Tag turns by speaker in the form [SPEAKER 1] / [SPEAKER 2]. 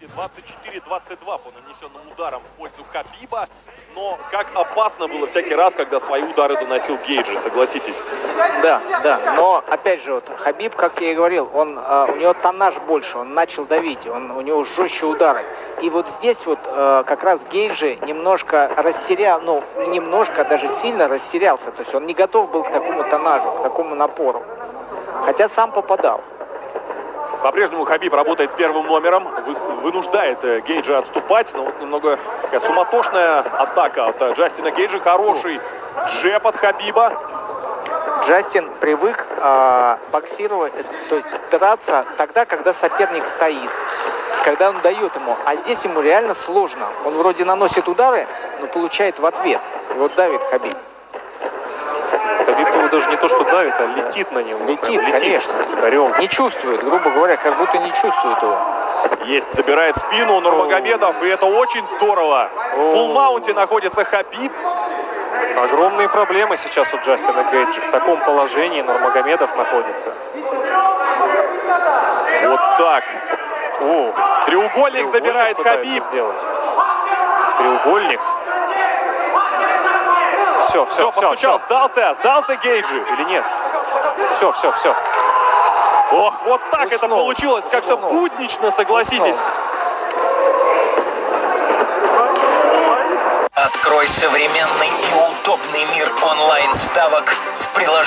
[SPEAKER 1] 24-22 по нанесенным ударам в пользу Хабиба. Но как опасно было всякий раз, когда свои удары доносил Гейджи, согласитесь.
[SPEAKER 2] Да, но опять же, вот Хабиб, как я и говорил, у него тоннаж больше, он начал давить, у него жестче удары. И вот здесь вот как раз Гейджи немножко растерял, а даже сильно растерялся. То есть он не готов был к такому тоннажу, к такому напору. Хотя сам попадал.
[SPEAKER 1] По-прежнему Хабиб работает первым номером, вынуждает Гейджа отступать. Но вот немного такая суматошная атака от Джастина Гейджа. Хороший джеб от Хабиба.
[SPEAKER 2] Джастин привык боксировать, то есть драться тогда, когда соперник стоит, когда он дает ему. А здесь ему реально сложно. Он вроде наносит удары, но получает в ответ. И вот давит Хабиб.
[SPEAKER 3] Хабиб его даже не то что давит, а летит на него.
[SPEAKER 2] Летит, конечно.
[SPEAKER 3] Орел.
[SPEAKER 2] Не чувствует, грубо говоря, как будто не чувствует его.
[SPEAKER 1] Есть, забирает спину Нурмагомедов, и это очень здорово. В фулл-маунте находится Хабиб.
[SPEAKER 3] Огромные проблемы сейчас у Джастина Гейджа. В таком положении Нурмагомедов находится.
[SPEAKER 1] Вот так. Треугольник забирает Хабиб.
[SPEAKER 3] Сделать. Треугольник. Все.
[SPEAKER 1] Постучал, сдался Гейджи.
[SPEAKER 3] Или нет? Все.
[SPEAKER 1] Ох, вот так это получилось, как-то буднично, согласитесь.
[SPEAKER 4] Открой современный и удобный мир онлайн-ставок в приложении.